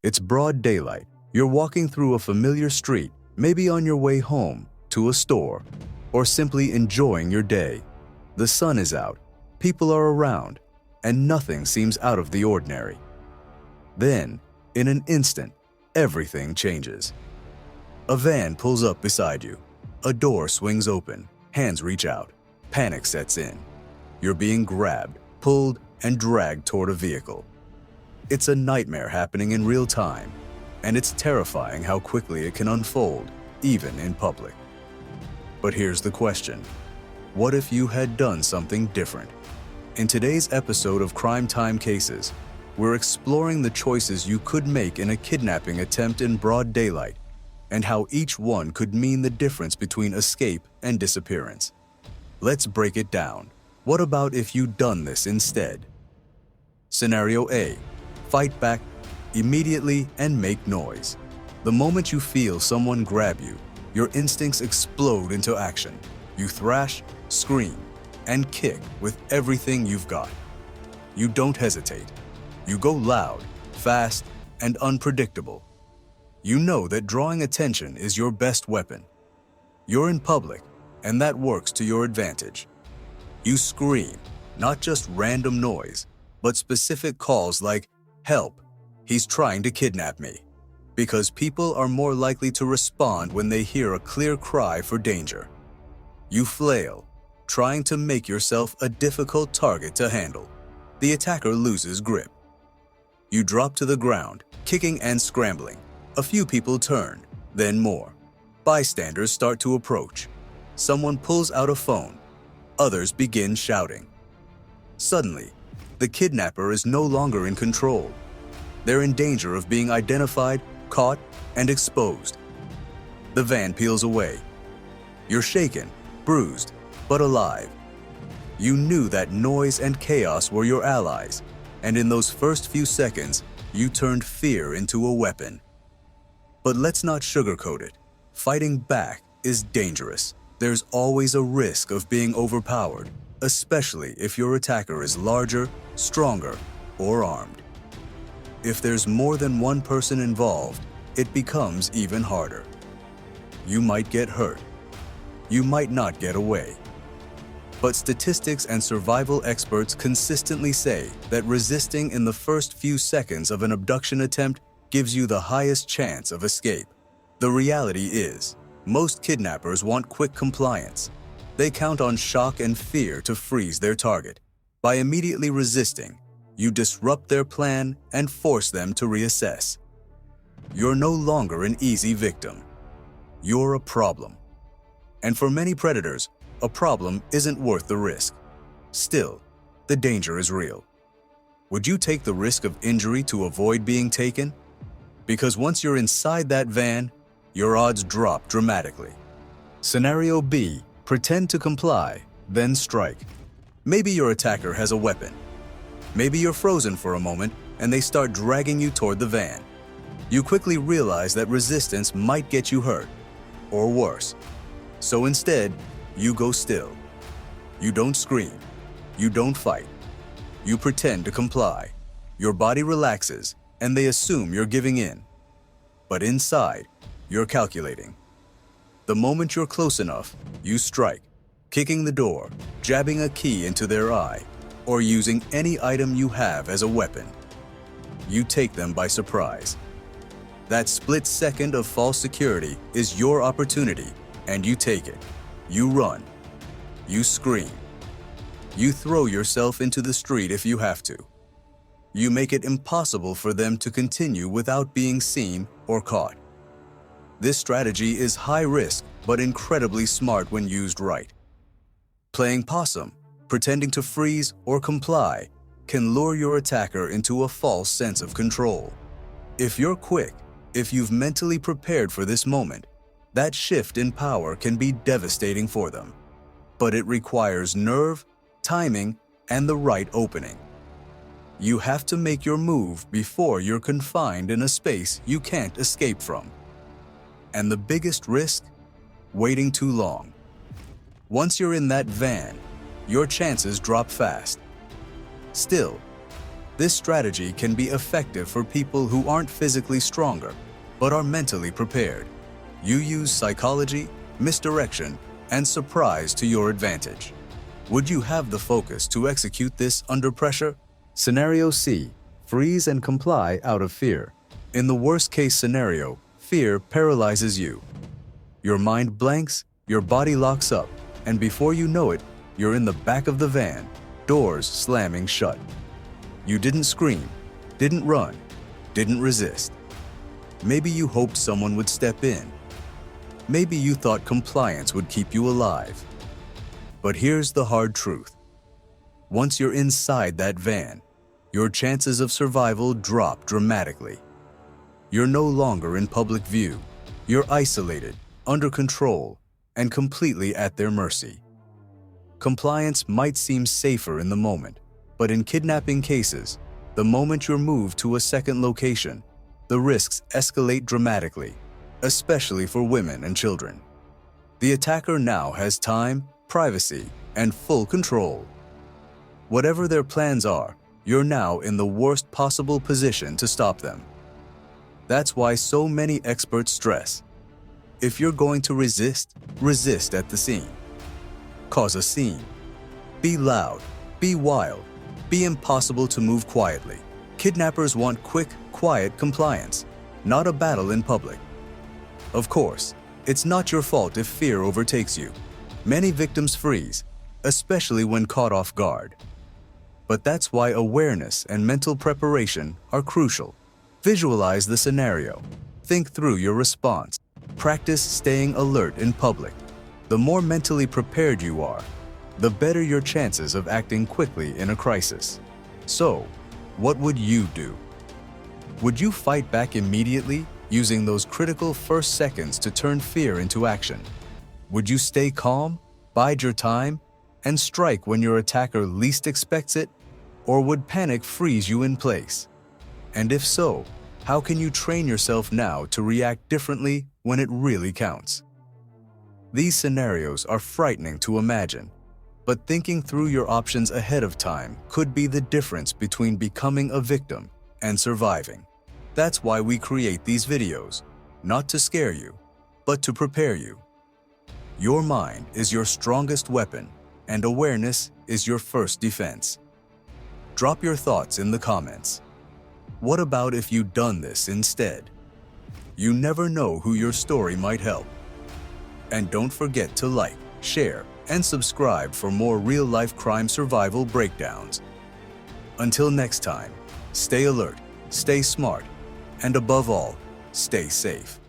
It's broad daylight. You're walking through a familiar street, maybe on your way home, to a store, or simply enjoying your day. The sun is out, people are around, and nothing seems out of the ordinary. Then, in an instant, everything changes. A van pulls up beside you. A door swings open, hands reach out, panic sets in. You're being grabbed, pulled, and dragged toward a vehicle. It's a nightmare happening in real time, and it's terrifying how quickly it can unfold, even in public. But here's the question. What if you had done something different? In today's episode of Crime Time Cases, we're exploring the choices you could make in a kidnapping attempt in broad daylight, and how each one could mean the difference between escape and disappearance. Let's break it down. What about if you'd done this instead? Scenario A. Fight back immediately and make noise. The moment you feel someone grab you, your instincts explode into action. You thrash, scream, and kick with everything you've got. You don't hesitate. You go loud, fast, and unpredictable. You know that drawing attention is your best weapon. You're in public, and that works to your advantage. You scream, not just random noise, but specific calls like, "Help, he's trying to kidnap me," because people are more likely to respond when they hear a clear cry for danger. You flail, trying to make yourself a difficult target to handle. The attacker loses grip. You drop to the ground, kicking and scrambling. A few people turn, then more. Bystanders start to approach. Someone pulls out a phone. Others begin shouting. Suddenly, the kidnapper is no longer in control. They're in danger of being identified, caught, and exposed. The van peels away. You're shaken, bruised, but alive. You knew that noise and chaos were your allies, and in those first few seconds, you turned fear into a weapon. But let's not sugarcoat it. Fighting back is dangerous. There's always a risk of being overpowered, especially if your attacker is larger, stronger, or armed. If there's more than one person involved, it becomes even harder. You might get hurt. You might not get away. But statistics and survival experts consistently say that resisting in the first few seconds of an abduction attempt gives you the highest chance of escape. The reality is, most kidnappers want quick compliance. They count on shock and fear to freeze their target. By immediately resisting, you disrupt their plan and force them to reassess. You're no longer an easy victim. You're a problem. And for many predators, a problem isn't worth the risk. Still, the danger is real. Would you take the risk of injury to avoid being taken? Because once you're inside that van, your odds drop dramatically. Scenario B. Pretend to comply, then strike. Maybe your attacker has a weapon. Maybe you're frozen for a moment and they start dragging you toward the van. You quickly realize that resistance might get you hurt, or worse. So instead, you go still. You don't scream. You don't fight. You pretend to comply. Your body relaxes, and they assume you're giving in. But inside, you're calculating. The moment you're close enough, you strike, kicking the door, jabbing a key into their eye, or using any item you have as a weapon. You take them by surprise. That split second of false security is your opportunity, and you take it. You run. You scream. You throw yourself into the street if you have to. You make it impossible for them to continue without being seen or caught. This strategy is high risk but incredibly smart when used right. Playing possum, pretending to freeze or comply, can lure your attacker into a false sense of control. If you're quick, if you've mentally prepared for this moment, that shift in power can be devastating for them. But it requires nerve, timing, and the right opening. You have to make your move before you're confined in a space you can't escape from. And the biggest risk? Waiting too long. Once you're in that van, your chances drop fast. Still, This strategy can be effective for people who aren't physically stronger, but are mentally prepared. You use psychology, misdirection, and surprise to your advantage. Would you have the focus to execute this under pressure? Scenario C. Freeze and comply out of fear. In the worst-case scenario, fear paralyzes you. Your mind blanks, your body locks up, and before you know it, you're in the back of the van, doors slamming shut. You didn't scream, didn't run, didn't resist. Maybe you hoped someone would step in. Maybe you thought compliance would keep you alive. But here's the hard truth. Once you're inside that van, your chances of survival drop dramatically. You're no longer in public view. You're isolated, under control, and completely at their mercy. Compliance might seem safer in the moment, but in kidnapping cases, the moment you're moved to a second location, the risks escalate dramatically, especially for women and children. The attacker now has time, privacy, and full control. Whatever their plans are, you're now in the worst possible position to stop them. That's why so many experts stress: if you're going to resist, resist at the scene. Cause a scene. Be loud, be wild, be impossible to move quietly. Kidnappers want quick, quiet compliance, not a battle in public. Of course, it's not your fault if fear overtakes you. Many victims freeze, especially when caught off guard. But that's why awareness and mental preparation are crucial. Visualize the scenario. Think through your response. Practice staying alert in public. The more mentally prepared you are, the better your chances of acting quickly in a crisis. So, what would you do? Would you fight back immediately, using those critical first seconds to turn fear into action? Would you stay calm, bide your time, and strike when your attacker least expects it? Or would panic freeze you in place? And if so, how can you train yourself now to react differently when it really counts? These scenarios are frightening to imagine, but thinking through your options ahead of time could be the difference between becoming a victim and surviving. That's why we create these videos, not to scare you, but to prepare you. Your mind is your strongest weapon, and awareness is your first defense. Drop your thoughts in the comments. What about if you'd done this instead? You never know who your story might help. And don't forget to like, share, and subscribe for more real-life crime survival breakdowns. Until next time, stay alert, stay smart, and above all, stay safe.